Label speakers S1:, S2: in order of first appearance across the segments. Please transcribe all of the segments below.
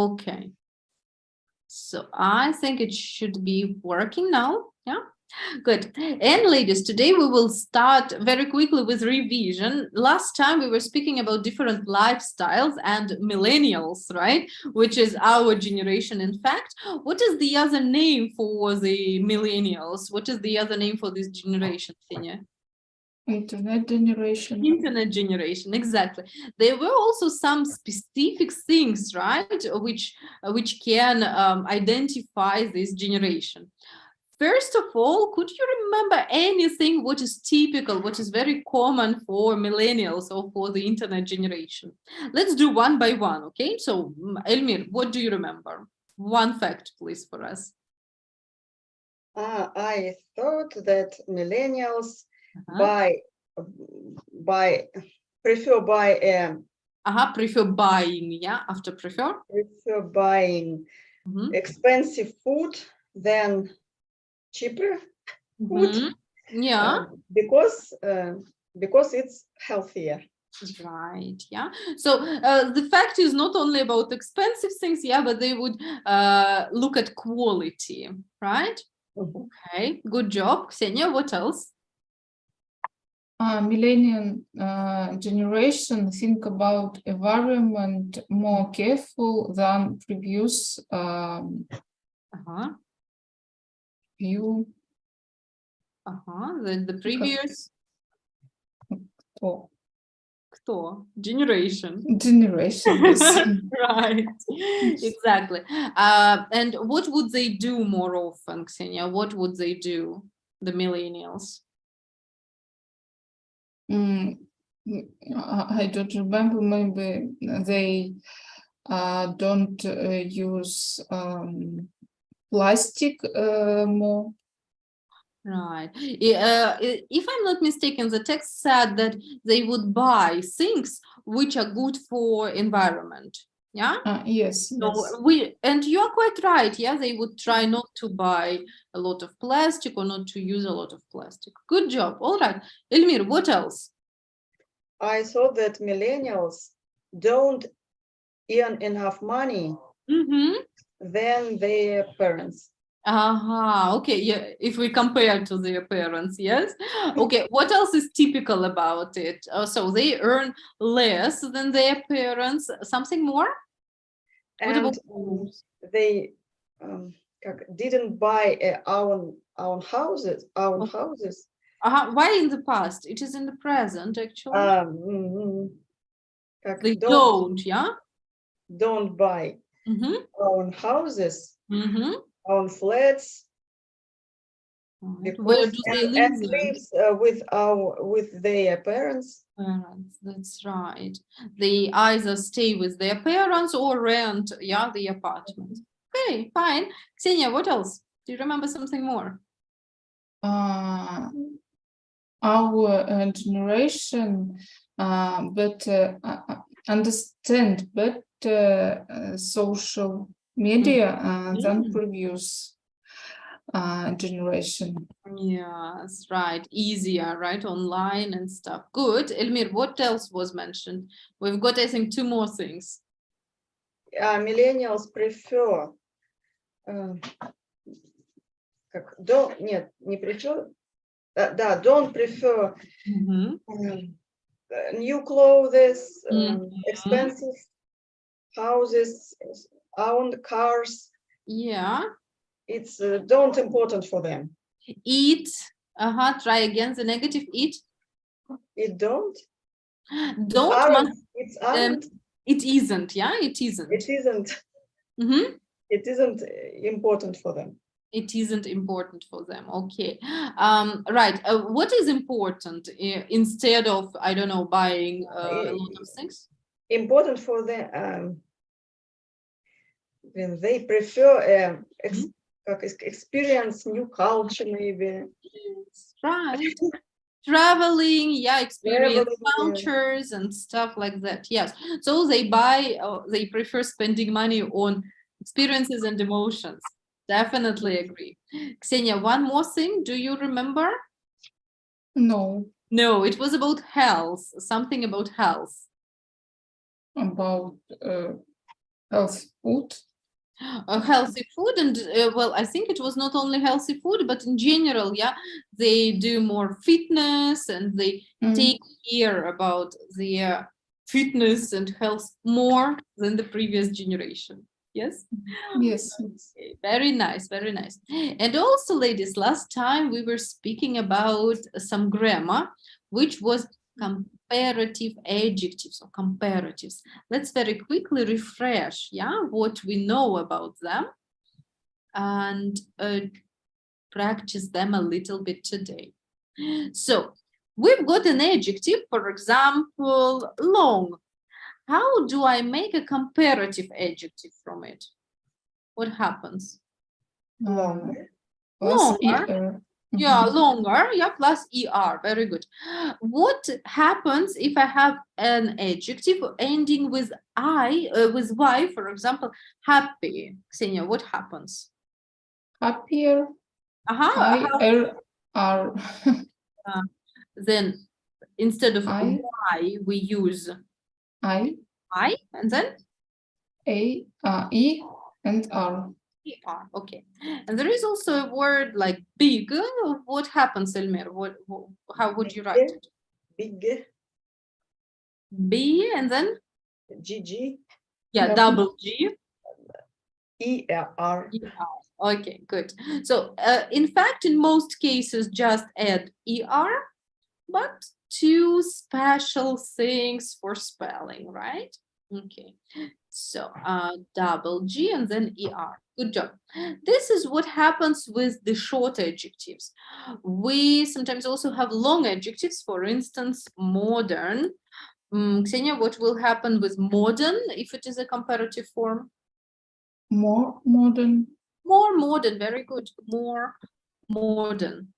S1: Okay. So I think it should be working now. Yeah. Good. And ladies, today we will start very quickly with revision. Last time we were speaking about different lifestyles and millennials, right? Which is our generation. In fact, what is the other name for the millennials? What is the other name for this generation, Ksenia?
S2: Internet generation.
S1: Internet generation, exactly. There were also some specific things, right, which can identify this generation. First of all, could you remember anything what is typical, what is very common for millennials or for the internet generation? Let's do one by one, okay? So, Elmir, what do you remember? One fact, please, for us.
S3: I thought that millennials prefer
S1: buying, yeah, after prefer
S3: buying expensive food than cheaper food.
S1: Yeah,
S3: because it's healthier.
S1: Right, yeah. So the fact is not only about expensive things, yeah, but they would look at quality, right? Okay, good job. Ksenia, what else?
S2: Millennial generation think about environment more careful than previous view.
S1: The previous
S2: Кто?
S1: Generation.
S2: Generation, yes.
S1: Right, exactly. And what would they do more often, Ksenia? What would they do, the millennials?
S2: I don't remember. Maybe they don't use plastic more.
S1: Right. If I'm not mistaken, the text said that they would buy things which are good for environment. Yeah.
S2: Yes.
S1: So and you are quite right. Yeah, they would try not to buy a lot of plastic or not to use a lot of plastic. Good job. All right, Elmir, what else?
S3: I thought that millennials don't earn enough money than their parents.
S1: Okay, yeah, if we compare to their parents, yes. Okay, what else is typical about it? So they earn less than their parents. Something more?
S3: And they didn't buy own houses.
S1: Why in the past? It is in the present, actually. They
S3: don't buy own houses, own flats.
S1: Where do they live?
S3: And lives with their parents.
S1: That's right. They either stay with their parents or rent, yeah, the apartment. Okay, fine. Ksenia, what else? Do you remember something more?
S2: Our generation better understand better social media than previous generation.
S1: Yes, right. Easier, right? Online and stuff. Good. Elmir, what else was mentioned? We've got, I think, two more things.
S3: Millennials prefer don't prefer new clothes, expensive houses, own cars.
S1: Yeah.
S3: It's don't important for them.
S1: Eat. Try again the negative. Eat.
S3: It don't.
S1: Don't.
S3: It's aren't.
S1: It isn't. Yeah, it isn't.
S3: It isn't. It isn't important for them.
S1: It isn't important for them. Okay. Right. What is important instead of, I don't know, buying a lot of things?
S3: Important for them when they prefer experience new culture, maybe.
S1: Right. Traveling, yeah, experience cultures and stuff like that. Yes. So they they prefer spending money on experiences and emotions. Definitely agree. Ksenia, one more thing. Do you remember?
S2: No.
S1: No, it was about health. Something about health.
S2: About Health food.
S1: Healthy food, and well, I think it was not only healthy food, but in general, yeah, they do more fitness and they take care about their fitness and health more than the previous generation. Yes.
S2: Yes.
S1: Okay, very nice, very nice. And also, ladies, last time we were speaking about some grammar, which was comparative adjectives or comparatives. Let's very quickly refresh, yeah, what we know about them and practice them a little bit today. So we've got an adjective, for example, long. How do I make a comparative adjective from it? What happens?
S3: Longer.
S1: Longer. Yeah, longer. Yeah, plus er. Very good. What happens if I have an adjective ending with I, with y, for example, happy? Ksenia, what happens?
S2: Happier. R.
S1: Then instead of
S2: I.
S1: y, we use
S2: I,
S1: and then
S2: A, E, and R.
S1: er. Okay. And there is also a word like big. What happens, Elmir? How would you write it?
S3: Big.
S1: B and then?
S3: GG.
S1: Yeah, double G.
S3: ER.
S1: Okay, good. So in fact, in most cases, just add ER, but two special things for spelling, right? Okay, so double G and then ER. Good job. This is what happens with the short adjectives. We sometimes also have long adjectives, for instance, modern. Ksenia, what will happen with modern if it is a comparative form?
S2: More modern.
S1: More modern, very good. More modern.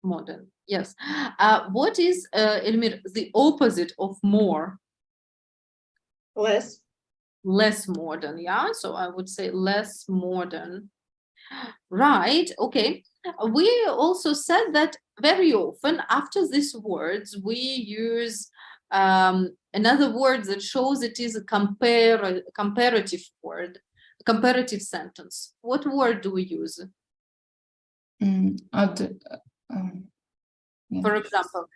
S1: Modern, yes. What is, Elmir, the opposite of more?
S3: Less.
S1: Less modern, yeah? So I would say less modern. Right, okay. We also said that very often after these words, we use another word that shows it is a comparative word, comparative sentence. What word do we use? For example,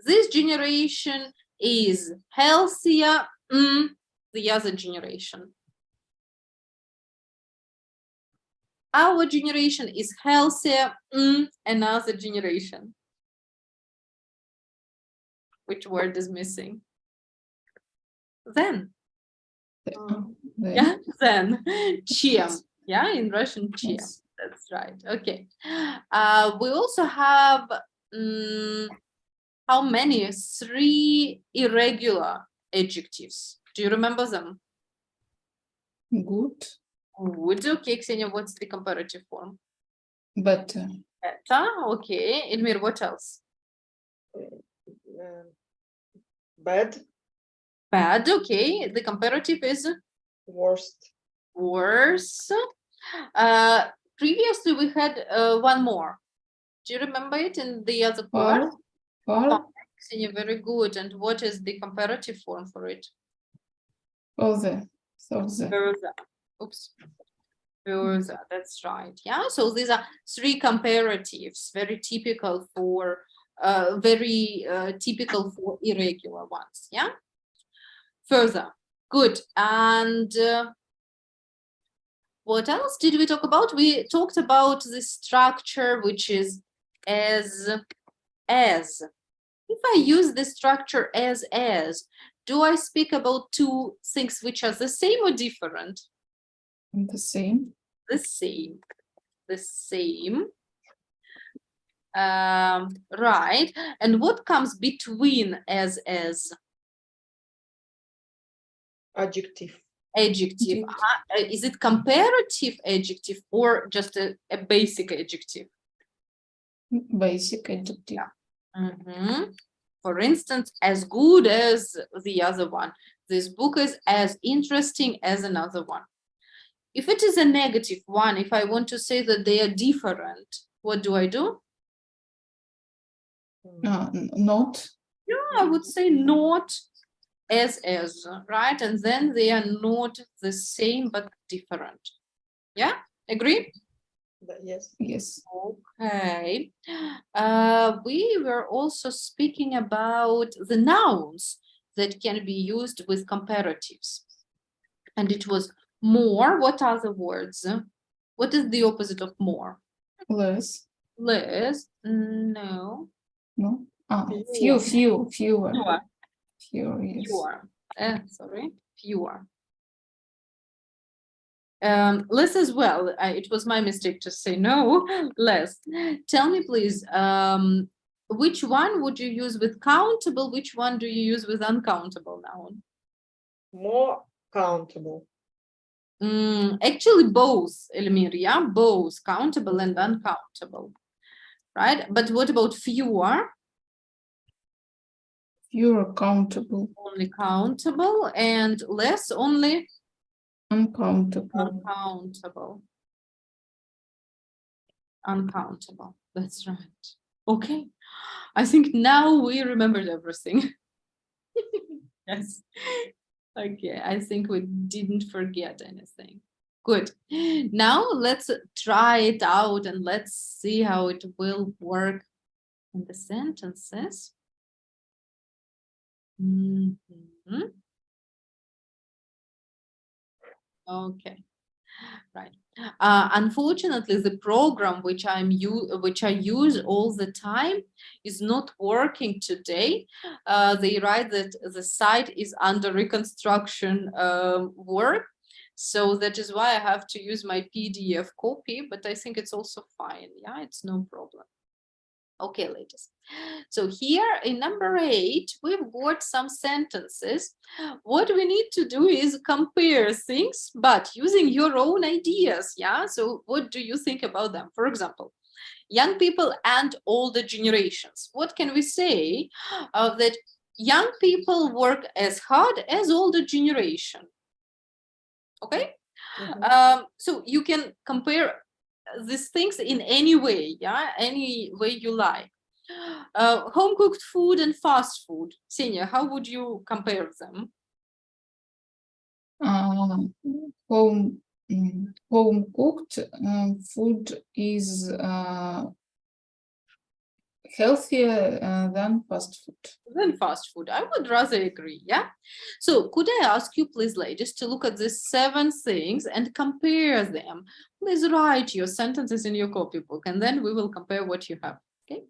S1: this generation is healthier than the other generation. Our generation is healthier than another generation. Which word is missing? Then. Yeah, then. Чем. Yeah, in Russian, чем. Yes. That's right. Okay. We also have how many? 3 irregular adjectives. Do you remember them?
S2: Good.
S1: Good. Okay, Ksenia, what's the comparative form?
S2: Better.
S1: Better. Okay. Elmir, what else?
S3: Bad.
S1: Bad. Okay. The comparative is?
S3: Worst.
S1: Worse. Previously, we had one more. Do you remember it in the other part?
S2: Far.
S1: Ksenia, very good. And what is the comparative form for it?
S2: Further.
S1: Oops. Further. That's right. Yeah. So these are 3 comparatives, very typical for irregular ones. Yeah. Further. Good. And what else did we talk about? We talked about the structure, which is as. If I use the structure as, do I speak about 2 things which are the same or different?
S2: The same.
S1: The same. The same. Right. And what comes between as?
S3: Adjective.
S1: Adjective. Is it comparative adjective or just a basic adjective?
S2: Basic adjective.
S1: Yeah. For instance, as good as the other one. This book is as interesting as another one. If it is a negative one, if I want to say that they are different, what do I do?
S2: Not.
S1: Yeah, I would say not as, right? And then they are not the same but different. Yeah, agree?
S3: Yes.
S2: Yes.
S1: Okay. We were also speaking about the nouns that can be used with comparatives. And it was more. What are the words? What is the opposite of more?
S2: Less.
S1: Less. No.
S2: No.
S3: Fewer.
S2: Fewer.
S1: Fewer.
S2: Fewer, yes.
S1: Fewer. Sorry. Fewer. Less as well. It was my mistake to say no. Less. Tell me, please, which one would you use with countable? Which one do you use with uncountable noun?
S3: More countable.
S1: Actually, both, Elmir, yeah, both countable and uncountable, right? But what about fewer?
S2: Fewer countable.
S1: Only countable, and less only
S2: Uncountable.
S1: uncountable. Uncountable. That's right. Okay. I think now we remembered everything. Yes. Okay. I think we didn't forget anything. Good. Now let's try it out and let's see how it will work in the sentences. Okay. Right. Unfortunately, the program which I use all the time is not working today. They write that the site is under reconstruction work. So that is why I have to use my PDF copy, but I think it's also fine. Yeah, it's no problem. Okay, ladies. So here in number 8, we've got some sentences. What we need to do is compare things, but using your own ideas. Yeah. So what do you think about them? For example, young people and older generations. What can we say? That young people work as hard as older generation. Okay. So you can compare these things in any way, yeah, any way you like. Home cooked food and fast food. Senia, how would you compare them?
S2: Home cooked food is healthier than fast food.
S1: Than fast food. I would rather agree, yeah? So could I ask you, please, ladies, to look at these 7 things and compare them? Please write your sentences in your copybook, and then we will compare what you have. Okay.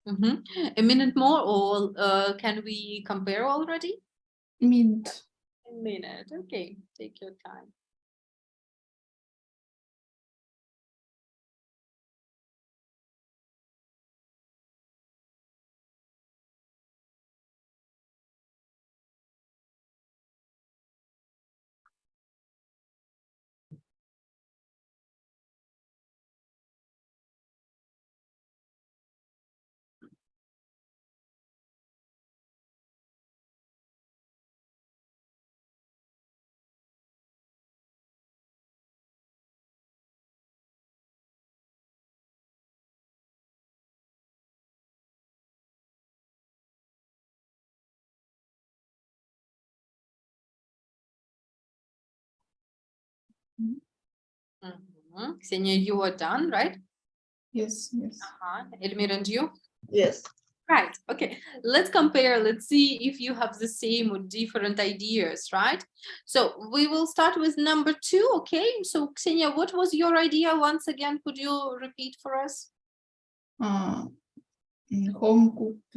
S1: A minute more, or can we compare already?
S2: Mint.
S1: A minute. Okay, take your time. Ksenia, you are done, right?
S2: Yes, yes.
S1: Elmir, and you?
S3: Yes.
S1: Right. Okay. Let's compare. Let's see if you have the same or different ideas, right? So we will start with number 2. Okay. So Ksenia, what was your idea? Once again, could you repeat for us?
S2: Home cooked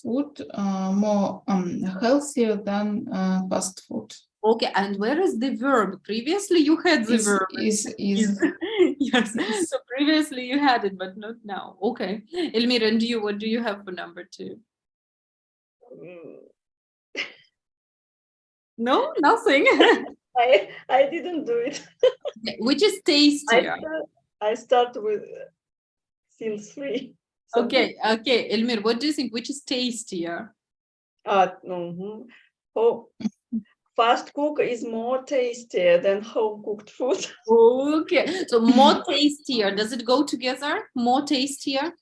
S2: food more healthier than fast food.
S1: Okay. And where is the verb? Previously, you had the verb.
S2: Is
S1: Yes. So previously you had it, but not now. Okay. Elmir, and you, what do you have for number 2? No, nothing.
S3: I didn't do it.
S1: Which is tastier?
S3: I start with since 3.
S1: Okay, okay. Elmir, what do you think? Which is tastier?
S3: Oh, fast cook is more tastier than home cooked food.
S1: Okay, so more tastier. Does it go together? More tastier?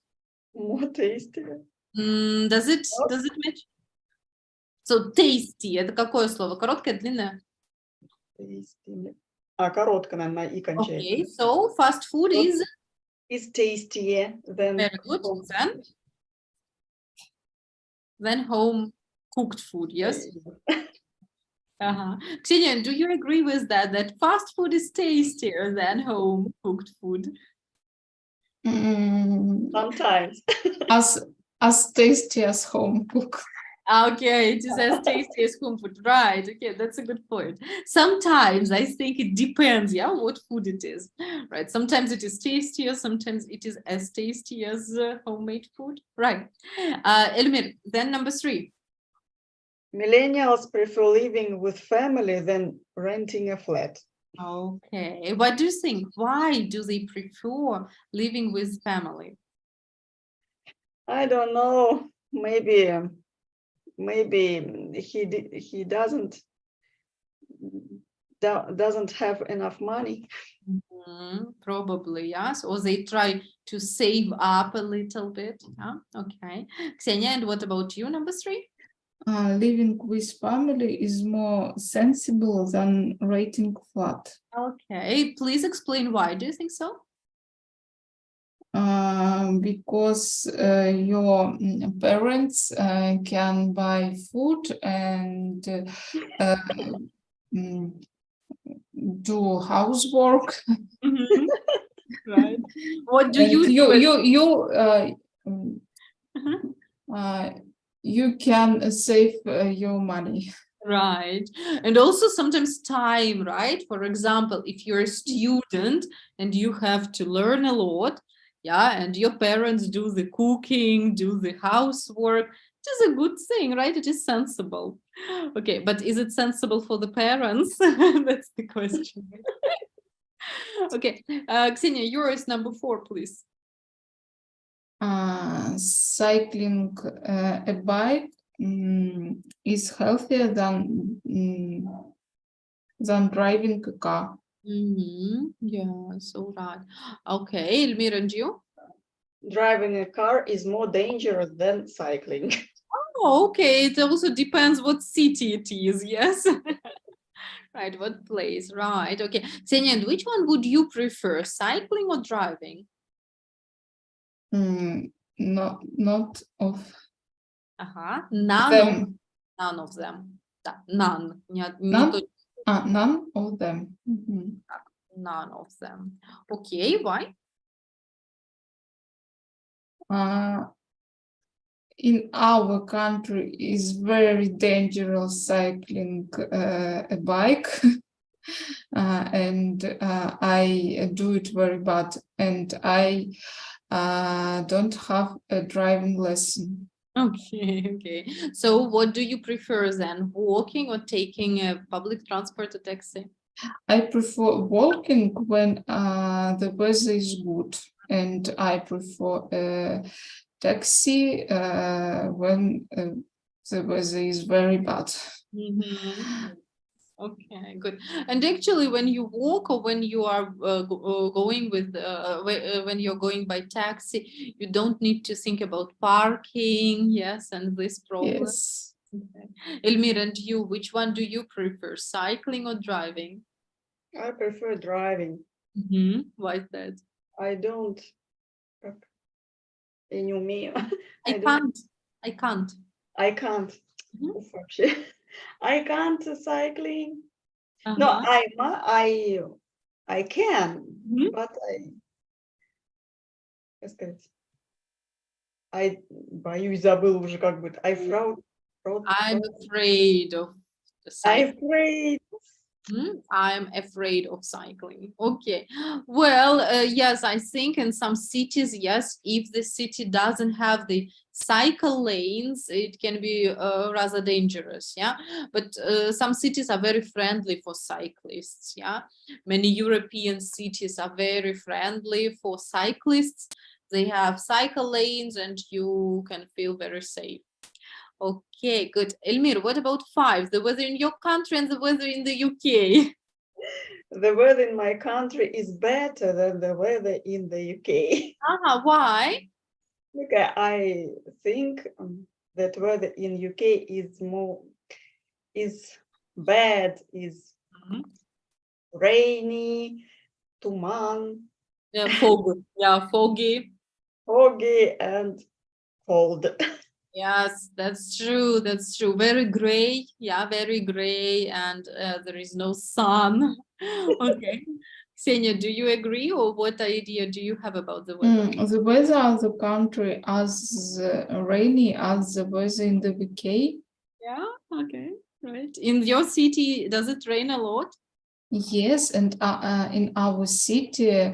S3: More tastier.
S1: Does it match? So tasty. Это какое слово? Короткое, длинное?
S3: Tasty. Короткое, наверное, и кончается.
S1: Okay, so fast food
S3: is tastier than
S1: very good. Then home cooked food, yes? Ksenia, do you agree with that? That fast food is tastier than home cooked food?
S3: Sometimes.
S2: as tasty as home cooked.
S1: Okay, it is as tasty as home food, right? Okay, that's a good point. Sometimes I think it depends, yeah, what food it is, right? Sometimes it is tastier, sometimes it is as tasty as homemade food, right? Elmir, then number 3.
S3: Millennials prefer living with family than renting a flat.
S1: Okay, what do you think? Why do they prefer living with family?
S3: I don't know. Maybe he doesn't have enough money.
S1: Probably, yes. Or they try to save up a little bit. Yeah? Okay. Ksenia, and what about you, number 3?
S2: Living with family is more sensible than renting flat.
S1: Okay, please explain why. Do you think so?
S2: Because your parents can buy food and do housework.
S1: Right. What do you
S2: you can save your money.
S1: Right. And also sometimes time, right? For example, if you're a student and you have to learn a lot, yeah, and your parents do the cooking, do the housework, it is a good thing, right? It is sensible. Okay, but is it sensible for the parents? That's the question. Okay, Ksenia, yours number 4, please.
S2: Cycling a bike is healthier than driving a car.
S1: Yeah, so right. Okay, Elmir, and you?
S3: Driving a car is more dangerous than cycling.
S1: Oh, okay. It also depends what city it is, yes? Right, what place, right. Okay. Ksenia, and which one would you prefer, cycling or driving?
S2: Not of
S1: None
S2: them.
S1: None of them. Да, none.
S2: None of them.
S1: None of them. Okay, why?
S2: in our country is very dangerous cycling a bike. And I do it very bad, and I don't have a driving lesson.
S1: Okay, okay. So what do you prefer then, walking or taking a public transport or taxi?
S2: I prefer walking when the weather is good, and I prefer a taxi when the weather is very bad.
S1: Mhm. Okay, good. And actually, when you walk or when you are going with when you're going by taxi, you don't need to think about parking, yes, and this problem.
S2: Yes.
S1: Okay. Elmir, and you, which one do you prefer, cycling or driving?
S3: I prefer driving.
S1: Why is that?
S3: I don't.
S1: I can't. I can't.
S3: I can't.
S1: Mhm.
S3: Уф, вообще. I can't cycling. No,
S1: Uh-huh.
S3: I can,
S1: Mhm.
S3: but как сказать, I боюсь, забыл уже как бы.
S1: I'm afraid of the
S3: I'm
S1: cycling.
S3: afraid.
S1: I'm afraid of cycling. Okay. Well, yes, I think in some cities, yes, if the city doesn't have the cycle lanes, it can be rather dangerous. Yeah. But some cities are very friendly for cyclists. Yeah. Many European cities are very friendly for cyclists. They have cycle lanes and you can feel very safe. Okay, good. Elmir, what about 5? The weather in your country and the weather in the UK.
S3: The weather in my country is better than the weather in the UK.
S1: Why?
S3: Okay, I think that weather in UK is bad, is rainy, tuman,
S1: Fog. Yeah, foggy.
S3: foggy, and cold.
S1: Yes, that's true. That's true. Very gray. Yeah, very gray, and there is no sun. Okay. Ksenia, do you agree, or what idea do you have about the weather?
S2: The weather of the country as rainy as the weather in the UK.
S1: Yeah, okay, right. In your city, does it rain a lot?
S2: Yes, and in our city,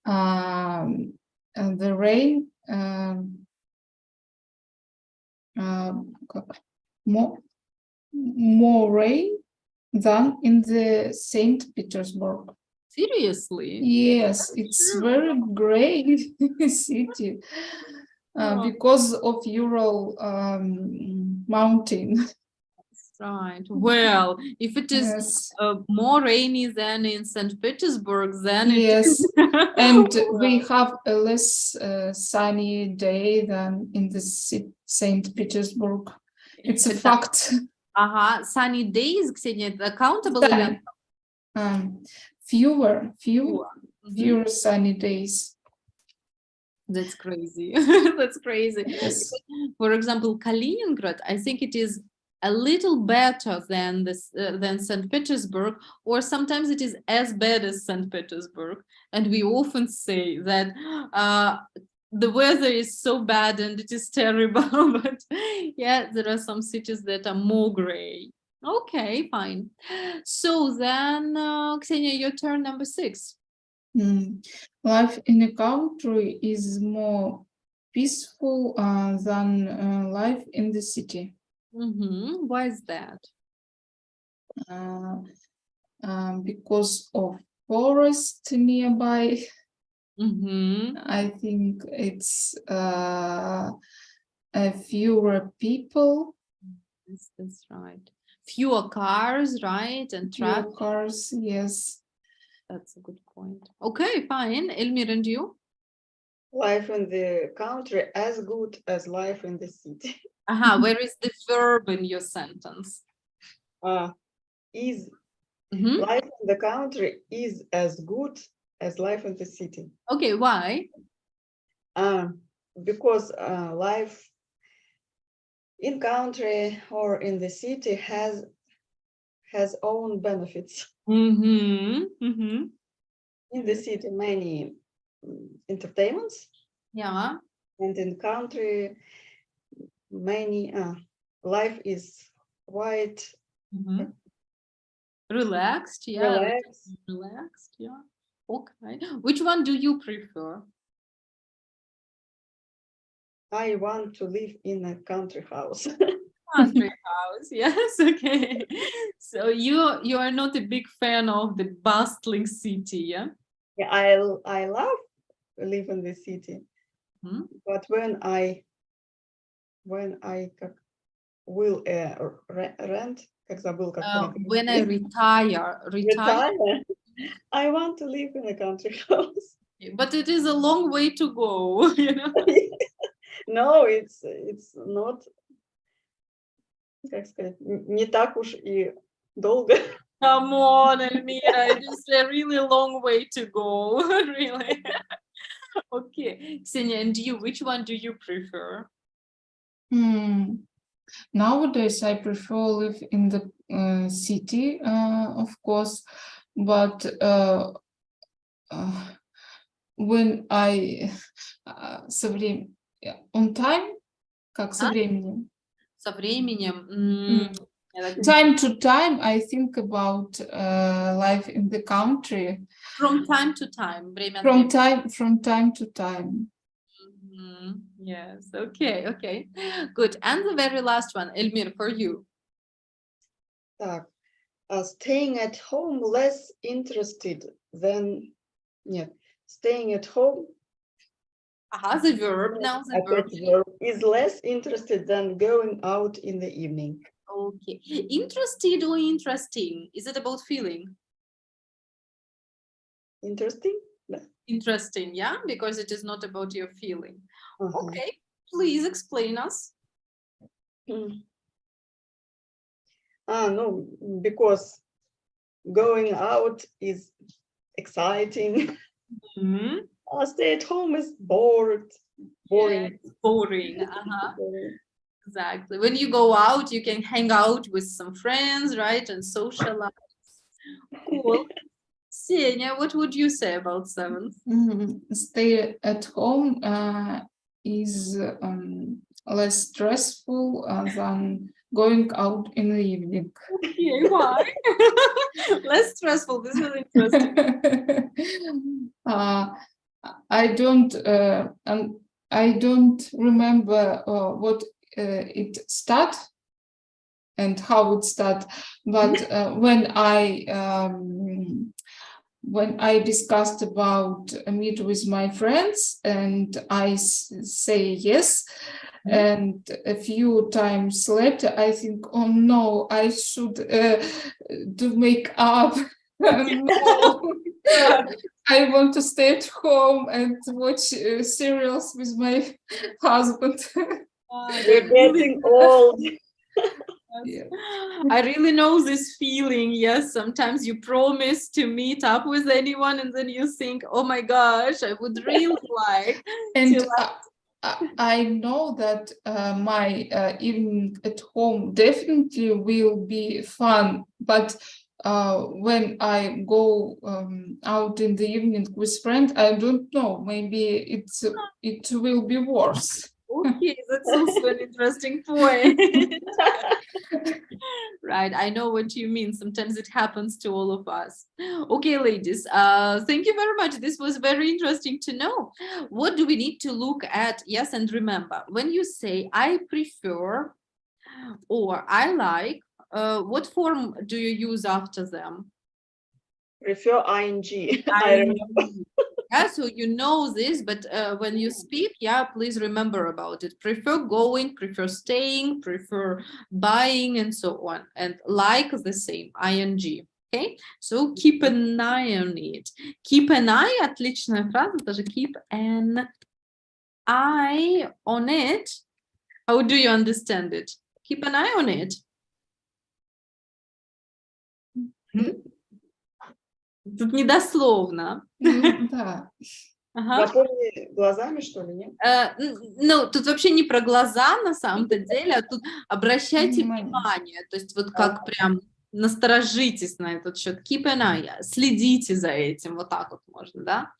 S2: and the rain more rain than in the Saint Petersburg.
S1: Seriously?
S2: Yes, it's
S1: True.
S2: very great city
S1: Oh.
S2: because of Ural mountain.
S1: Right. Well, if it is
S2: Yes,
S1: more rainy than in St. Petersburg, then it
S2: yes,
S1: is.
S2: and we have a less sunny day than in the Saint Petersburg. It's a fact.
S1: Sunny days, Ksenia, accountable
S2: Sunny.
S1: event.
S2: Fewer
S1: Mhm.
S2: sunny days.
S1: That's crazy. That's crazy.
S2: Yes.
S1: For example, Kaliningrad, I think it is a little better than than St. Petersburg, or sometimes it is as bad as St. Petersburg. And we often say that the weather is so bad and it is terrible. But yeah, there are some cities that are more gray. Okay, fine. So then, Ksenia, your turn, number 6.
S2: Life in a country is more peaceful than life in the city.
S1: Why is that?
S2: Because of forest nearby.
S1: Mm-hmm.
S2: I think it's fewer people.
S1: Yes, that's right. Fewer cars, right? And
S2: Fewer
S1: traffic.
S2: cars, yes.
S1: That's a good point. Okay, fine. Elmir, and you?
S3: Life in the country as good as life in the city.
S1: Where is the verb in your sentence?
S3: Is
S1: Mm-hmm.
S3: life in the country is as good as life in the city.
S1: Okay, why?
S3: Because life in country or in the city has own benefits.
S1: Mm-hmm. Mm-hmm.
S3: In the city, many entertainments.
S1: Yeah.
S3: And in country, many, life is quite
S1: Mhm. Relaxed, yeah.
S3: relaxed.
S1: Relaxed, yeah. Okay. Which one do you prefer?
S3: I want to live in a country house.
S1: Country house, yes, okay. So you are not a big fan of the bustling city, yeah?
S3: Yeah, I love live in the city,
S1: Mhm.
S3: but when I как will rent, как забыл, как
S1: When I retire,
S3: retire, I want to live in a country house.
S1: but it is a long way to go, you know.
S3: No, it's not, как сказать, не так уж и долго.
S1: Come on, Elmira, it is a really long way to go, really. Okay, Ksenia, and you, which one do you prefer?
S2: Nowadays, I prefer live in the city, of course, but when I on time, как со временем.
S1: Со временем, я так
S2: Time to time, I think about life in the country.
S1: From time to time, время от
S2: From
S1: времени.
S2: time to time.
S1: Yes, okay. Good. And the very last one, Elmir, for you.
S3: Так, staying at home less interested than, нет, staying at home,
S1: The verb now, the verb.
S3: опять verb, is less interested than going out in the evening.
S1: Okay. Interested or interesting? Is it about feeling?
S3: Interesting?
S1: Interesting, yeah, because it is not about your feeling.
S3: Uh-huh.
S1: Okay, please explain us.
S3: No, because going out is exciting. Stay at home is boring.
S1: Yes, boring. Exactly. When you go out, you can hang out with some friends, right, and socialize. Cool. Ksenia, what would you say about seventh?
S2: Stay at home is less stressful than going out in the evening.
S1: Okay, why? Less stressful. This is interesting.
S2: I don't remember what it start and how it start, but when I discussed about meet with my friends and I say yes, and a few times later I think, oh no, I should do makeup. No. I want to stay at home and watch serials with my husband.
S3: We're getting old.
S1: Yes. I really know this feeling. Yes, sometimes you promise to meet up with anyone and then you think, oh my gosh, I would really like
S2: and
S1: to.
S2: I know that my evening at home definitely will be fun, but when I go out in the evening with friends, I don't know, maybe it will be worse.
S1: Okay, that's also an interesting point. Right, I know what you mean. Sometimes it happens to all of us. Okay, ladies, thank you very much. This was very interesting to know. What do we need to look at? Yes, and remember, when you say I prefer or I like, what form do you use after them?
S3: Prefer ing. I remember.
S1: Yeah, so you know this, but when you speak, yeah, please remember about it. Prefer going, prefer staying, prefer buying, and so on. And like the same, ing. Okay, so keep an eye on it. Keep an eye, отличная фраза, даже keep an eye on it. How do you understand it? Keep an eye on it. Тут недословно.
S2: Да.
S3: Запомни глазами, что ли, нет?
S1: Ну, тут вообще не про глаза на самом-то деле, а тут обращайте внимание. То есть вот как прям насторожитесь на этот счет. Keep an eye. Следите за этим. Вот так вот можно, да?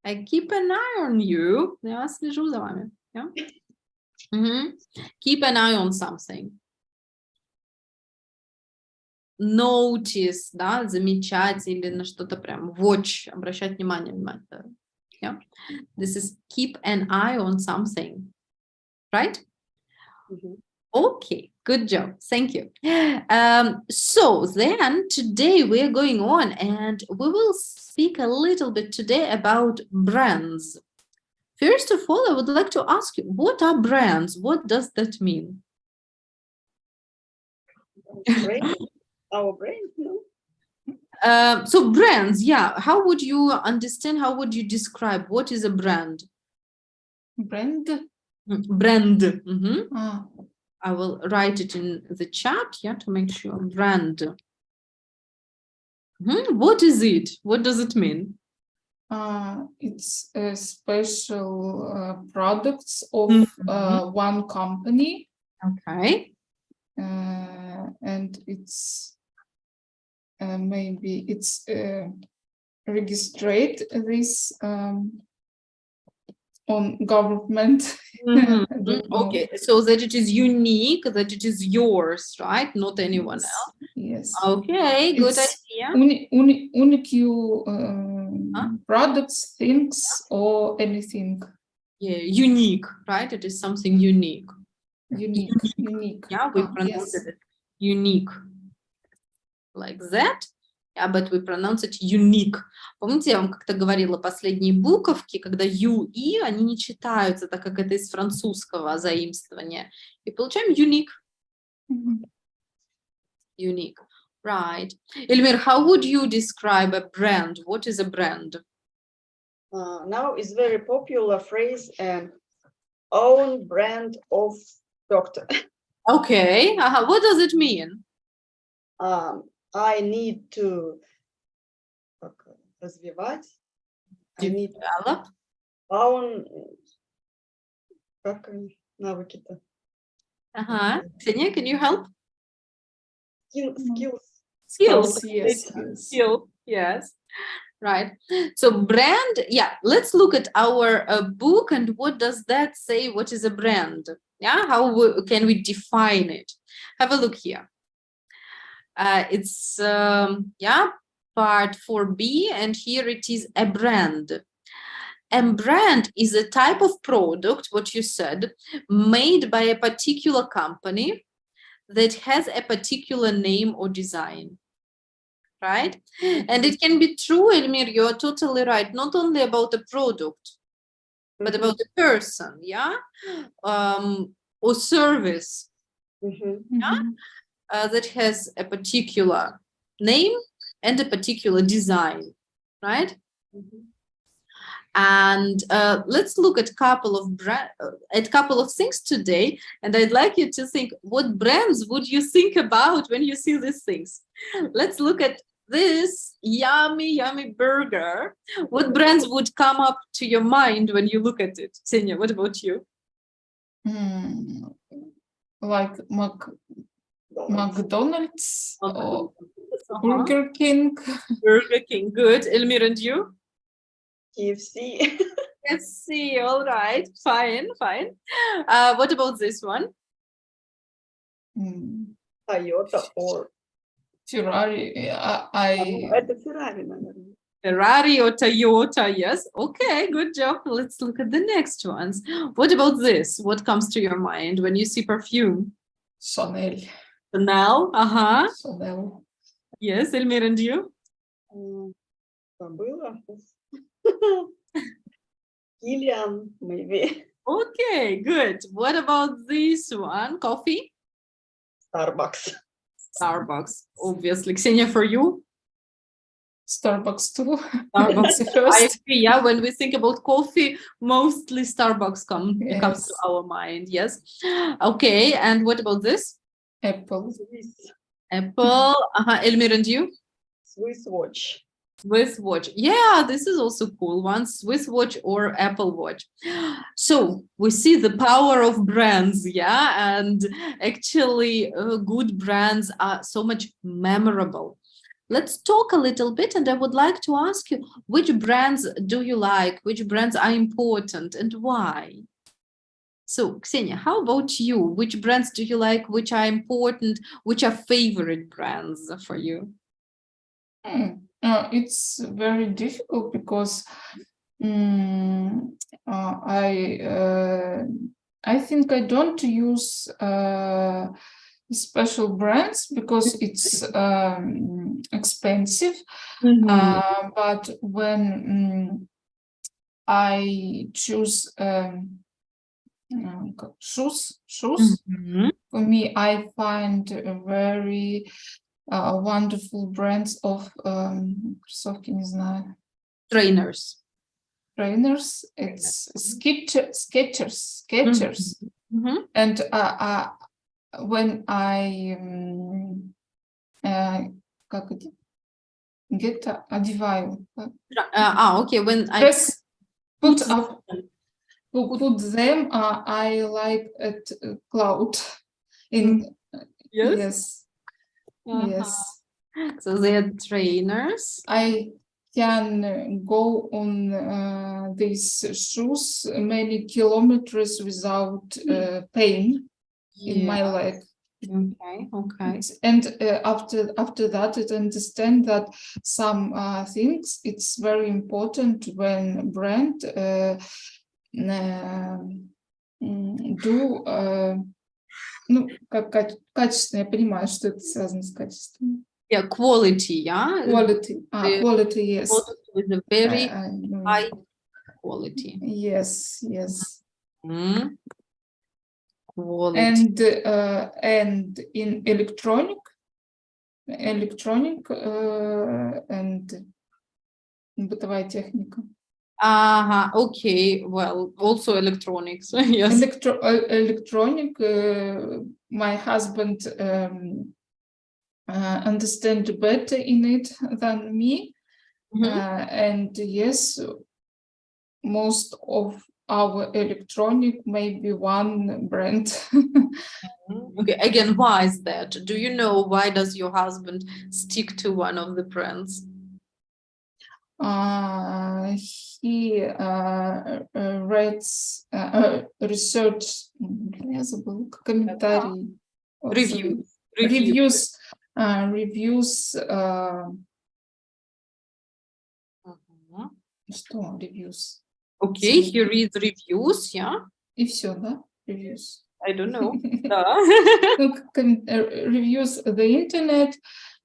S1: I keep an eye on you. Я слежу за вами. Yeah? Keep an eye on something. Notice, да, замечать или на что-то прям watch, обращать внимание. Yeah? This is keep an eye on something, right? Okay, good job. Thank you. So then today we are going on and we will speak a little bit today about brands. First of all, I would like to ask you, what are brands? What does that mean?
S3: Brain, our brain, no?
S1: So brands, yeah. How would you understand? How would you describe what is a brand?
S2: Brand.
S1: Brand.
S2: Ah,
S1: I will write it in the chat, yeah, to make sure. Brand. What is it? What does it mean?
S2: it's a special products of one company,
S1: Okay.
S2: and it's maybe it's registered this on government. I don't know.
S1: Okay, so that it is unique, that it is yours, right? Not anyone else.
S2: Yes.
S1: Okay, good
S2: It's
S1: idea.
S2: unique products, things, or anything.
S1: Yeah, unique, right? It is something unique.
S2: Unique.
S1: Yeah, we
S2: Ah,
S1: pronounce
S2: yes.
S1: it unique. Like that. Yeah, but we pronounce it unique. Помните, я вам как-то говорила, последние буковки, когда ю и, они не читаются, так как это из французского заимствования. И получаем unique. Unique. Right. Elmir, how would you describe a brand? What is a brand?
S3: Now is very popular phrase and own brand of doctor.
S1: Okay. What does it mean?
S3: I need to развивать. I need
S1: Develop.
S3: own как навыки-то?
S1: Ksenia, can you help?
S3: Skills.
S1: Skills.
S2: Yes.
S1: Skill. Yes. Right. So brand, yeah, let's look at our book and what does that say? What is a brand? Yeah, how can we define it? Have a look here. It's, part 4b, and here it is a brand. A brand is a type of product, what you said, made by a particular company that has a particular name or design. Right? And it can be true, Elmir, you're totally right, not only about the product, but about the person, yeah? Or service that has a particular name and a particular design, right? And let's look at couple of things today. And I'd like you to think, what brands would you think about when you see these things? Let's look at this yummy burger. What brands would come up to your mind when you look at it? Ksenia, what about you?
S2: Like McDonald's or Burger King.
S1: Burger King, good. Elmir, and you?
S3: KFC.
S1: KFC, all right, fine. What about this one?
S3: Toyota or
S2: Ferrari.
S3: Это Ferrari, наверное.
S1: Ferrari or Toyota, yes. Okay, good job. Let's look at the next ones. What about this? What comes to your mind when you see perfume?
S2: Chanel.
S1: Chanel,
S2: Chanel.
S1: Yes, Elmir, and you?
S3: Забыла. Kilian, maybe.
S1: Okay, good. What about this one? Coffee?
S3: Starbucks.
S1: Starbucks, obviously. Ksenia, for you?
S2: Starbucks too.
S1: Starbucks. I
S2: First.
S1: agree, yeah. When we think about coffee, mostly Starbucks comes to our mind, yes. Okay, and what about this?
S2: Apple.
S3: Swiss.
S1: Apple. Elmir, and you?
S3: Swiss watch.
S1: Swiss watch. Yeah, this is also cool one. Swiss watch or Apple Watch. So we see the power of brands, yeah, and actually good brands are so much memorable. Let's talk a little bit, and I would like to ask you, which brands do you like? Which brands are important and why? So, Ksenia, how about you? Which brands do you like? Which are important? Which are favorite brands for you?
S2: It's very difficult because I think I don't use special brands because it's expensive. But when I choose shoes,
S1: Mhm.
S2: for me, I find a very wonderful brands of кроссовки, не знаю,
S1: Trainers.
S2: trainers. It's Skechers.
S1: Mhm.
S2: And when I как это, где-то одеваю,
S1: Okay. When I
S2: dress, put
S1: put
S2: up, put them, I like at cloud. In
S1: yes.
S2: yes,
S1: So they are trainers.
S2: I can go on these shoes many kilometers without pain in my
S1: Yeah.
S2: leg.
S1: Okay.
S2: And after that, I understand that some things it's very important when brand do ну как качественно, я понимаю, что это связано с качеством.
S1: Yeah, quality, yeah.
S2: Quality,
S1: The
S2: quality, yes.
S1: product with a very
S2: I know.
S1: high quality.
S2: Yes.
S1: Mm. Quality.
S2: And in electronic and бытовая техника.
S1: Okay. Well, also electronics. Yes.
S2: Electronic. My husband understand better in it than me. And yes, most of our electronic maybe one brand.
S1: Okay. Again, why is that? Do you know why does your husband stick to one of the brands?
S2: He reads research. Я забыл комментарий. Reviews. Что reviews?
S1: Okay, he reads reviews, yeah.
S2: И все, да? Reviews.
S1: I don't know. Да.
S2: Reviews the internet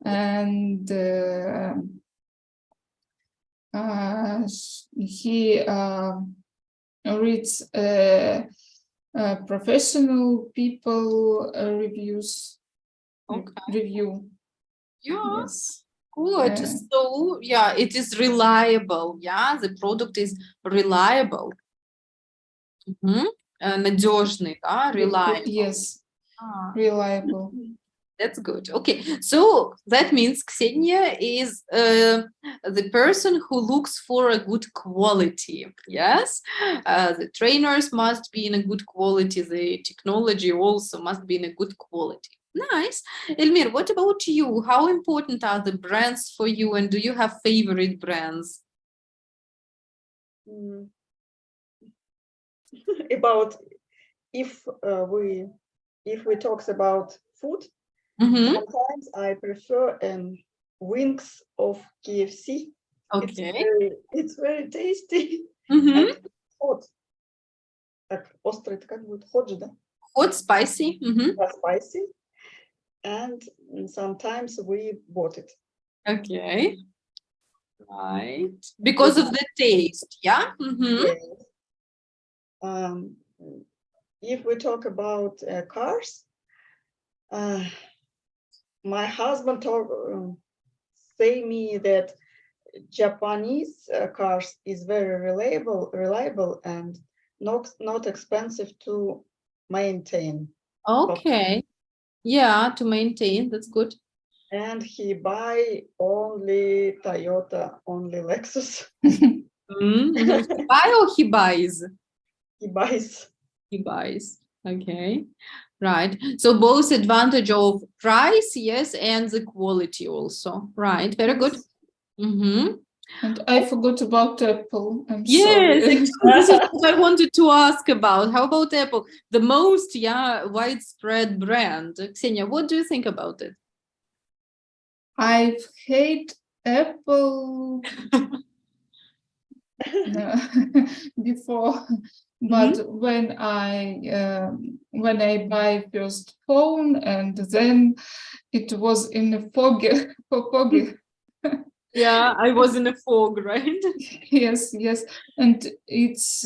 S2: and he reads professional people reviews.
S1: Okay.
S2: Review.
S1: Yeah.
S2: Yes.
S1: Good. So, yeah, it is reliable. Yeah, the product is reliable. Надежный, да, reliable.
S2: Yes, reliable.
S1: That's good. Okay, so that means Ksenia is the person who looks for a good quality. Yes, the trainers must be in a good quality. The technology also must be in a good quality. Nice. Elmir, what about you? How important are the brands for you, and do you have favorite brands?
S3: About if we talk about food, sometimes I prefer wings of KFC.
S1: Okay.
S3: It's very tasty. And hot. Так, острый, это как будет? Hot, да?
S1: Hot, spicy.
S3: Spicy. And sometimes we bought it.
S1: Okay. Right. Because of the taste, yeah?
S3: Yes. If we talk about cars, my husband say me that Japanese cars is very reliable and not expensive to maintain.
S1: Okay. Yeah, to maintain, that's good.
S3: And he buy only Toyota, only Lexus.
S1: Buy or he buys?
S3: He buys.
S1: He buys. Okay. Right. So both advantage of price, yes, and the quality also. Right. Very good.
S2: And I forgot about Apple. I'm
S1: Yes,
S2: sorry.
S1: actually, this is what I wanted to ask about. How about Apple? The most, widespread brand. Ksenia, what do you think about it?
S2: I've hate Apple before, but when I buy first phone, and then it was in a foggy for foggy.
S1: Yeah, I was in a fog, right?
S2: Yes, and it's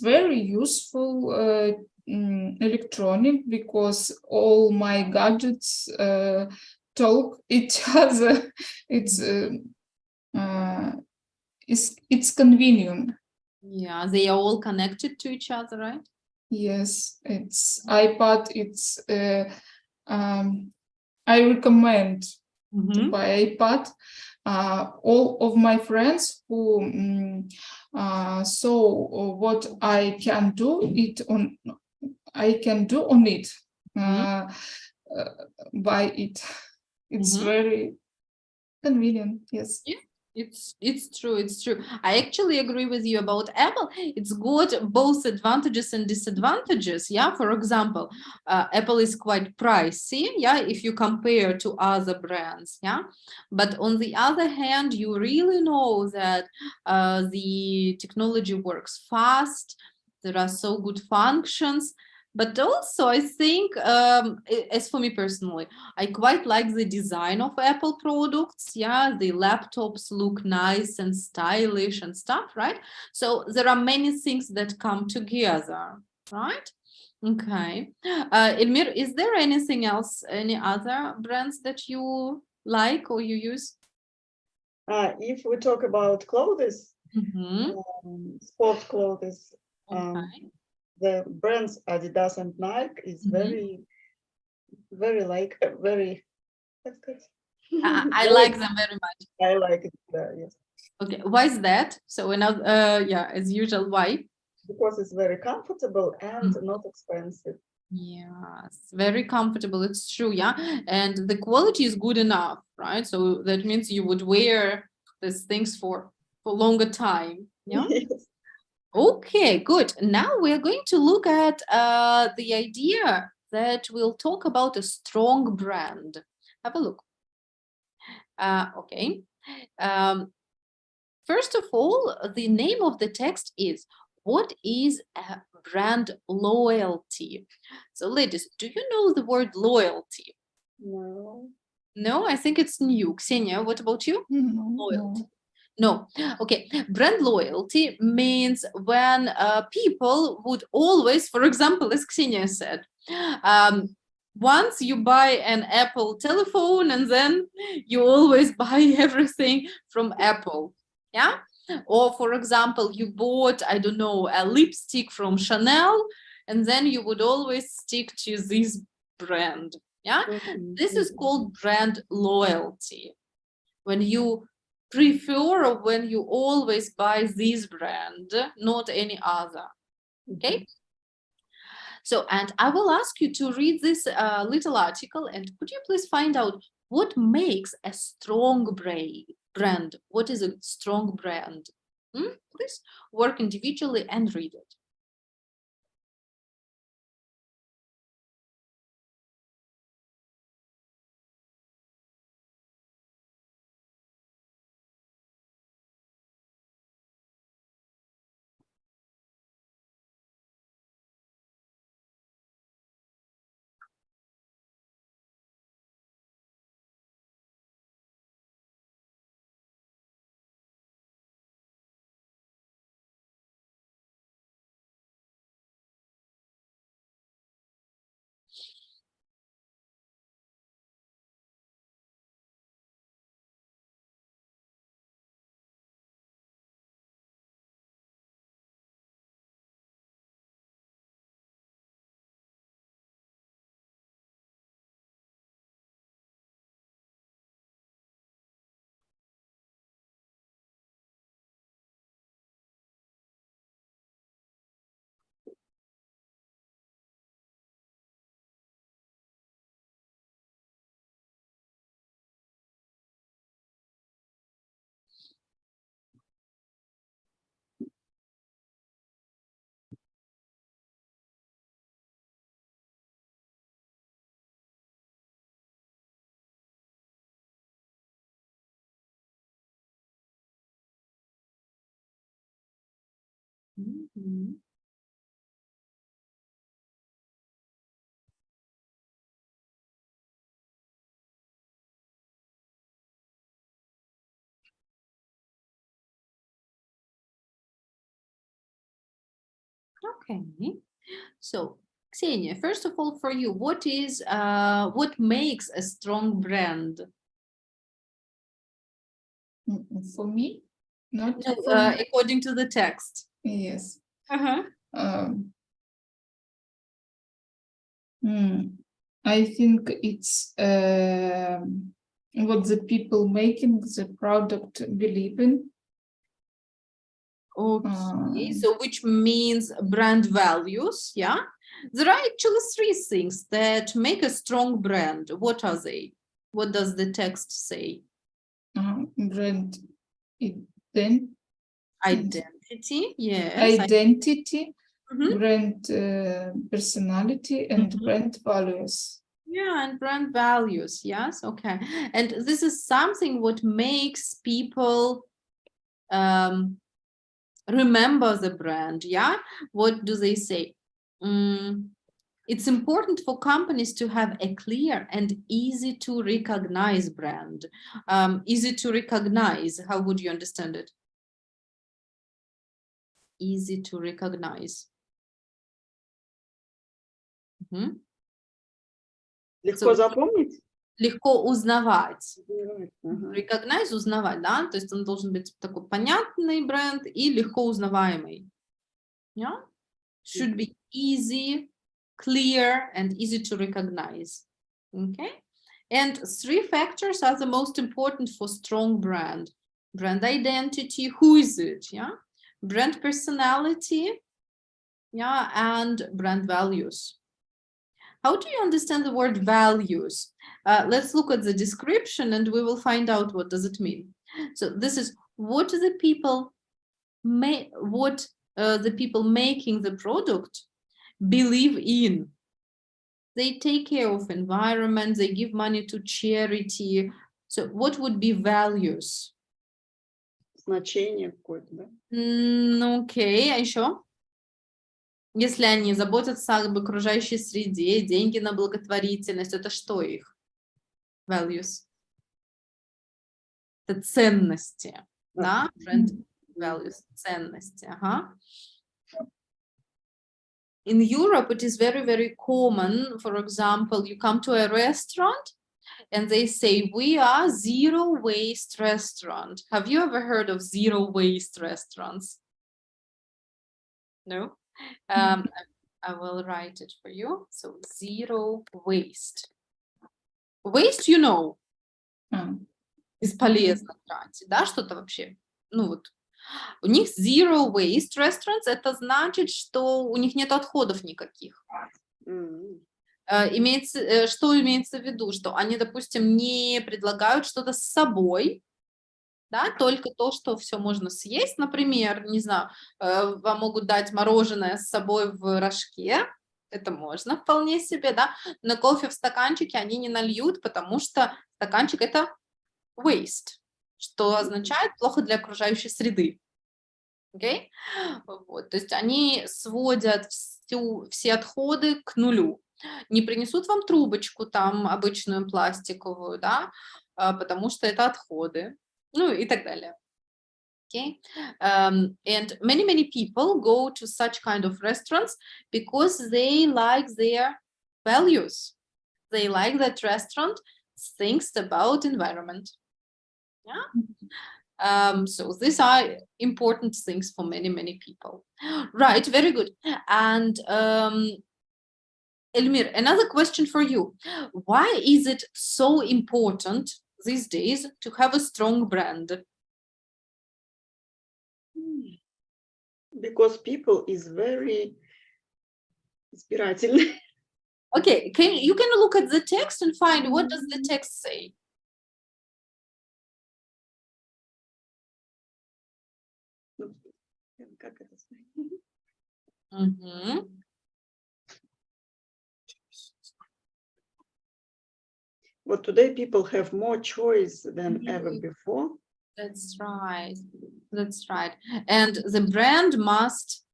S2: very useful electronic, because all my gadgets talk each other. It's uh, it's convenient.
S1: Yeah, they are all connected to each other, right?
S2: Yes, it's iPad. It's I recommend to buy iPad. All of my friends who saw what I can do on it, uh, buy it. It's very convenient. Yes.
S1: Yeah, it's true. It's true. I actually agree with you about Apple. It's got both advantages and disadvantages. Yeah, for example, Apple is quite pricey. Yeah, if you compare to other brands. Yeah, but on the other hand, you really know that the technology works fast. There are so good functions. But also, I think, as for me personally, I quite like the design of Apple products. Yeah, the laptops look nice and stylish and stuff, right? So there are many things that come together, right? Okay. Elmir, is there anything else, any other brands that you like or you use?
S3: If we talk about clothes, sport clothes,
S1: Okay.
S3: the brands Adidas and Nike is very that's good.
S1: I like them very much.
S3: I like it, yes.
S1: Okay, why is that? So another, as usual, why?
S3: Because it's very comfortable and not expensive.
S1: Yes, very comfortable. It's true, yeah. And the quality is good enough, right? So that means you would wear these things for longer time. Yeah.
S3: Yes.
S1: Okay, good. Now we are going to look at the idea that we'll talk about a strong brand. Have a look. Okay. First of all, the name of the text is What is a brand loyalty? So, ladies, do you know the word loyalty?
S3: No.
S1: No, I think it's new. Ksenia, what about you?
S2: No,
S1: Loyalty. No. Okay. Brand loyalty means when people would always, for example, as Ksenia said, once you buy an Apple telephone and then you always buy everything from Apple. Yeah. Or, for example, you bought, I don't know, a lipstick from Chanel, and then you would always stick to this brand. Yeah. This is called brand loyalty. When you prefer or when you always buy this brand, not any other. Okay. So, and I will ask you to read this little article, and could you please find out what makes a strong brand? What is a strong brand? Please work individually and read it. Mhm. Okay. So, Ksenia, first of all, for you, what makes a strong brand?
S2: For me, not
S1: No,
S2: for me.
S1: according to the text.
S2: Yes.
S1: Uh-huh.
S2: I think it's what the people making the product believe in.
S1: Okay, so which means brand values, yeah? There are actually three things that make a strong brand. What are they? What does the text say?
S2: Brand identity,
S1: Yes. Mhm.
S2: brand personality, and
S1: Mhm.
S2: brand values.
S1: Yeah, and brand values, yes, okay. And this is something what makes people remember the brand, yeah? What do they say? It's important for companies to have a clear and easy to recognize brand. Easy to recognize, how would you understand it? Easy to recognize. Мгм.
S3: Легко запомнить?
S1: Легко узнавать.
S3: Ага.
S1: Recognize, узнавать, да? То есть он должен быть такой понятный бренд и легко узнаваемый. Yeah? Should be easy, clear, and easy to recognize. Okay? And three factors are the most important for strong brand. Brand identity, who is it? Yeah. Brand personality, yeah, and brand values. How do you understand the word values? Let's look at the description and we will find out what does it mean. So this is what the people the people making the product believe in. They take care of environment, they give money to charity. So what would be values?
S3: Значение какое-то, да?
S1: Окей, а еще? Если они заботятся об окружающей среде, деньги на благотворительность, это что их? Values. Это ценности, да? Brand values, ценности, ага. In Europe, it is very, very common. For example, you come to a restaurant and they say, we are zero waste restaurant. Have you ever heard of zero waste restaurants? No? I will write it for you. So zero waste. Waste, you know, бесполезно тратить, да, что-то вообще. Ну вот, у них zero waste restaurants, это значит, что у них нет отходов никаких. Что имеется в виду? Что они, допустим, не предлагают что-то с собой, да, только то, что все можно съесть. Например, не знаю, вам могут дать мороженое с собой в рожке, это можно вполне себе, да, но кофе в стаканчике они не нальют, потому что стаканчик – это waste, что означает плохо для окружающей среды. Okay? Вот, то есть они сводят все отходы к нулю. Не принесут вам трубочку там обычную пластиковую, да, потому что это отходы, ну и так далее. Okay? And many people go to such kind of restaurants because they like their values. They like that restaurant thinks about environment. Yeah. So these are important things for many people. Right, very good. And Elmir, another question for you. Why is it so important these days to have a strong brand?
S3: Because people is very избирательный.
S1: Okay, you can look at the text and find what does the text say?
S3: Как это сказать?
S1: Mm-hmm.
S3: But today people have more choice than ever before.
S1: That's right. That's right. And the brand must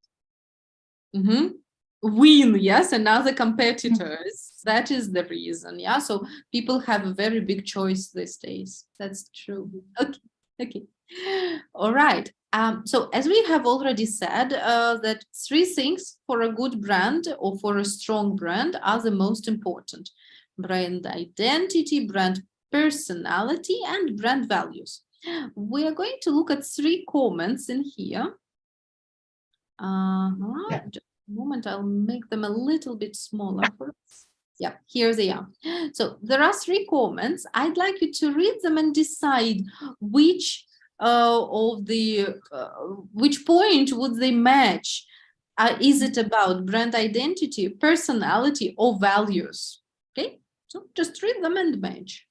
S1: win, yes, another competitors. That is the reason. Yeah. So people have a very big choice these days. That's true. Okay. Okay. All right. So as we have already said, that 3 things for a good brand or for a strong brand are the most important: brand identity, brand personality, and brand values. We are going to look at 3 comments in here. Just a moment, I'll make them a little bit smaller for us. Yeah, here they are. So there are 3 comments. I'd like you to read them and decide which which point would they match. Is it about brand identity, personality, or values? Okay, so just read them and match.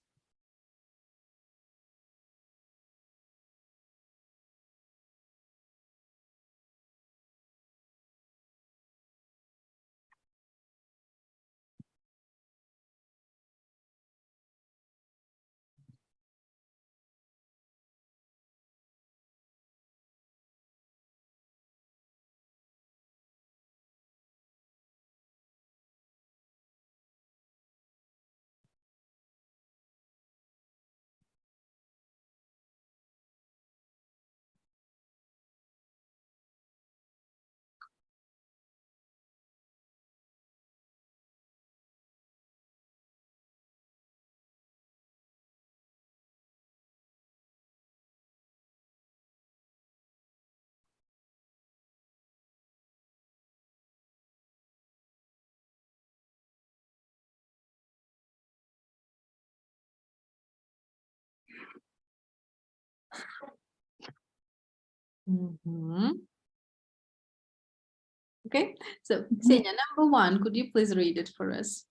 S1: Okay, so Ksenia, number 1, could you please read it for us?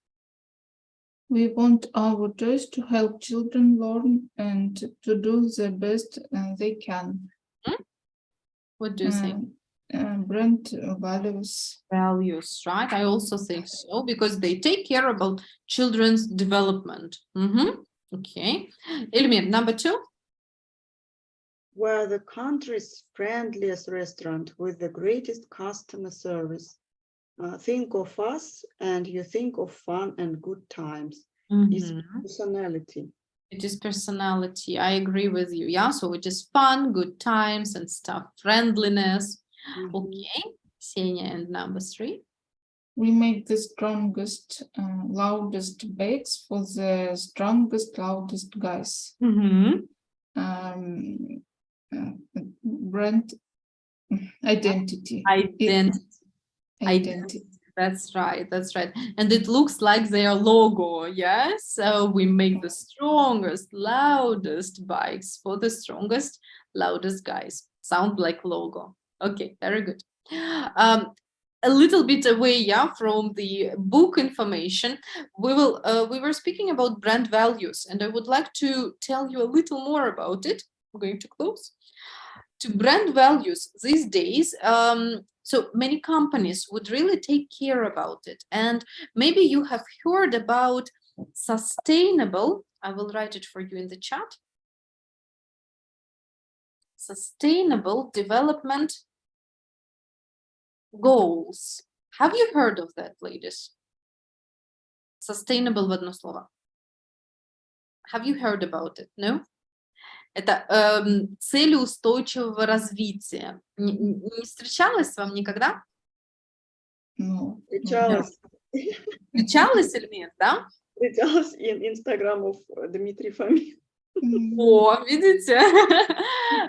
S2: We want our toys to help children learn and to do the best they can.
S1: What do you think?
S2: Brand values.
S1: Values, right? I also think so, because they take care about children's development. Okay. Elmir, number 2.
S3: We're the country's friendliest restaurant with the greatest customer service. Think of us and you think of fun and good times. It's personality.
S1: It is personality. I agree with you. Yeah, so it is fun, good times and stuff, friendliness. Okay, Ksenia, and number 3.
S2: We make the strongest, loudest bakes for the strongest, loudest guys. Brand identity. Identity.
S1: That's right. That's right. And it looks like their logo. Yes. So we make the strongest, loudest bikes for the strongest, loudest guys. Sound like logo. Okay. Very good. A little bit away, yeah, from the book information, we were speaking about brand values, and I would like to tell you a little more about it. I'm going to close. To brand values these days, so many companies would really take care about it. And maybe you have heard about sustainable, I will write it for you in the chat, sustainable development goals. Have you heard of that, ladies? Sustainable в одно слово. Have you heard about it? No? Это цели устойчивого развития. Не встречалось вам никогда?
S2: No.
S3: Встречалась.
S1: Встречалась или нет, да?
S3: Встречалась in Instagram of Дмитрий Фомин.
S1: О, видите?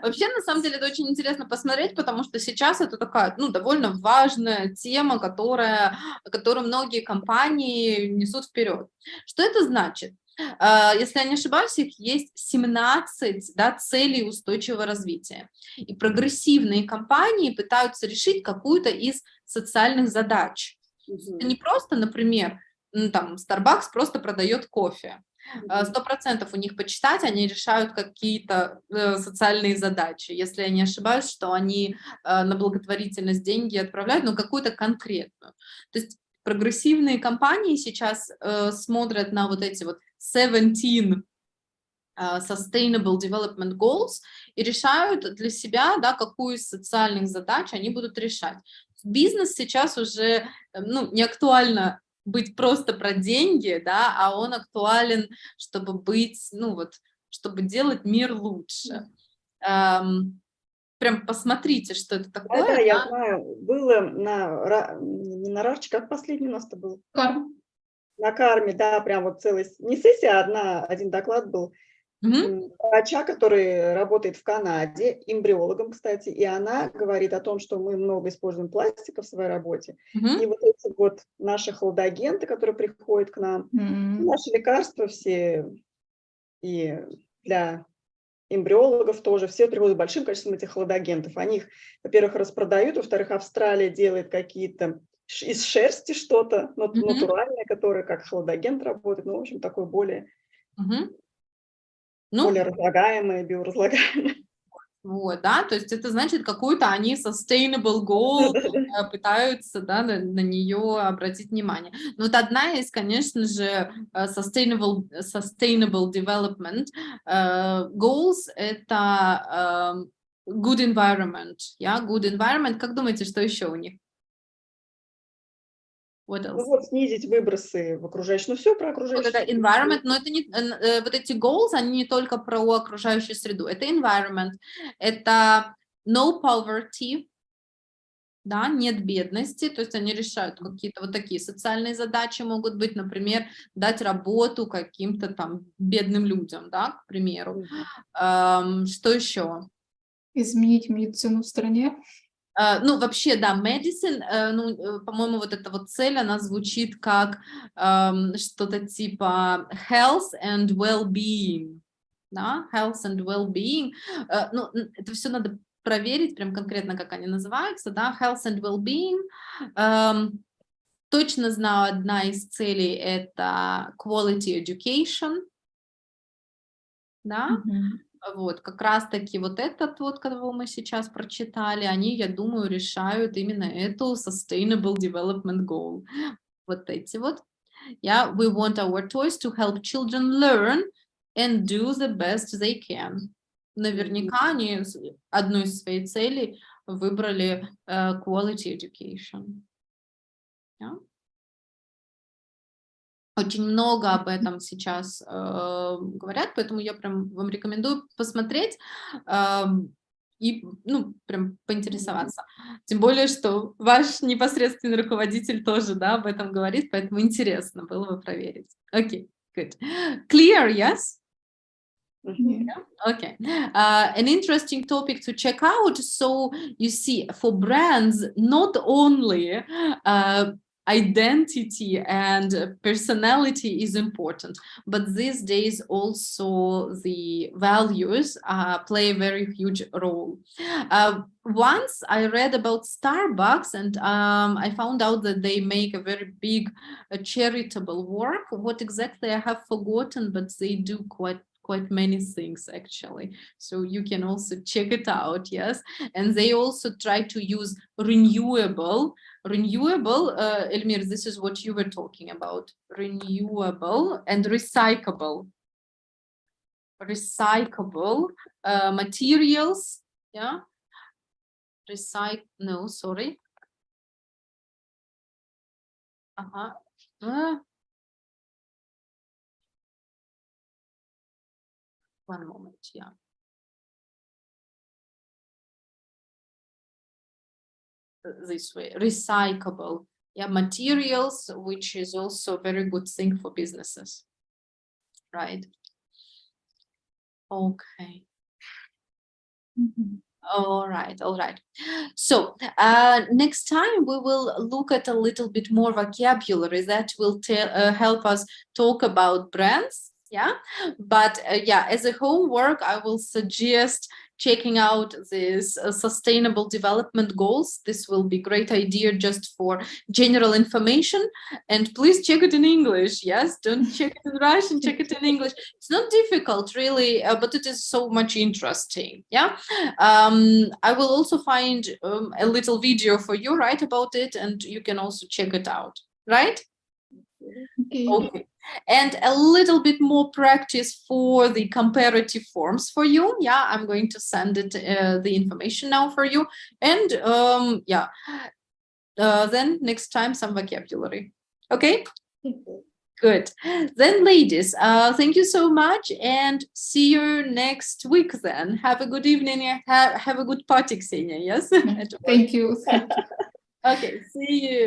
S1: Вообще, на самом деле, это очень интересно посмотреть, потому что сейчас это такая, довольно важная тема, которую многие компании несут вперед. Что это значит? Если я не ошибаюсь, их есть 17 целей устойчивого развития. И прогрессивные компании пытаются решить какую-то из социальных задач. Это не просто, например, Starbucks просто продает кофе. 100% у них почитать, они решают какие-то социальные задачи. Если я не ошибаюсь, что они на благотворительность деньги отправляют, но какую-то конкретную. То есть прогрессивные компании сейчас смотрят на вот эти вот 17 Sustainable Development Goals и решают для себя, да, какую из социальных задач они будут решать. Бизнес сейчас уже, ну, не актуально быть просто про деньги, да, а он актуален, чтобы быть, ну вот, чтобы делать мир лучше. Прям посмотрите, что это такое.
S3: Да, я знаю, было не на РАЧ, как последний у нас-то был?
S2: Карм.
S3: На Карме, да, прям вот целый, не сессия, а один доклад был врача, который работает в Канаде, эмбриологом, кстати, и она говорит о том, что мы много используем пластика в своей работе, и вот эти вот наши хладагенты, которые приходят к нам, наши лекарства все, и для эмбриологов тоже, все приводят большим количеством этих хладагентов. Они их, во-первых, распродают, во-вторых, Австралия делает какие-то из шерсти что-то натуральное, которое как хладагент работает, ну, в общем, такое более... более разлагаемые, биоразлагаемые.
S1: Вот, да, то есть это значит, какую-то они sustainable goal пытаются, да, на нее обратить внимание. Но вот одна из, конечно же, sustainable development goals — это good environment, good environment. Как думаете, что еще у них?
S3: Ну вот снизить выбросы в окружающую, ну все про окружающую
S1: среду. Это environment, но это не, вот эти goals, они не только про окружающую среду, это environment, это no poverty, да, нет бедности, то есть они решают какие-то вот такие социальные задачи, могут быть, например, дать работу каким-то там бедным людям, да, к примеру. Что еще?
S2: Изменить медицину в стране.
S1: Ну, вообще, да, medicine, ну, по-моему, вот эта вот цель, она звучит как что-то типа health and well-being, да, health and well-being. Ну, это все надо проверить прям конкретно, как они называются, да, health and well-being. Точно знаю, одна из целей — это quality education, да. Вот, как раз-таки вот этот вот, кого мы сейчас прочитали, они, я думаю, решают именно эту Sustainable Development Goal. Вот эти вот. Yeah, we want our toys to help children learn and do the best they can. Наверняка они одну из своих целей выбрали quality education. Yeah? Очень много об этом сейчас говорят, поэтому я прям вам рекомендую посмотреть и, ну, прям поинтересоваться. Тем более, что ваш непосредственный руководитель тоже, да, об этом говорит, поэтому интересно было бы проверить. Окей, good. Clear, yes? Yeah. Okay. An interesting topic to check out. So you see, for brands, not only identity and personality is important, but these days also the values play a very huge role. Once I read about Starbucks, and I found out that they make a very big charitable work. What exactly I have forgotten, but they do quite many things actually, so you can also check it out. Yes, and they also try to use renewable, Elmir, this is what you were talking about, renewable and recyclable materials. Yeah, no, sorry. One moment, yeah. This way, recyclable, yeah, materials, which is also a very good thing for businesses, right? Okay. All right. So next time we will look at a little bit more vocabulary that will help us talk about brands. Yeah, but yeah, as a homework, I will suggest checking out these sustainable development goals. This will be a great idea just for general information. And please check it in English. Yes, don't check it in Russian, check it in English. It's not difficult, really, but it is so much interesting. Yeah, I will also find a little video for you, right, about it, and you can also check it out, right?
S2: Okay.
S1: Okay. And a little bit more practice for the comparative forms for you. Yeah, I'm going to send it the information now for you. And yeah, then next time some vocabulary. Okay. Good. Then, ladies, thank you so much, and see you next week. Then have a good evening. Have a good party, Ksenia. Yes.
S2: Thank you. Thank you.
S1: Okay. See you.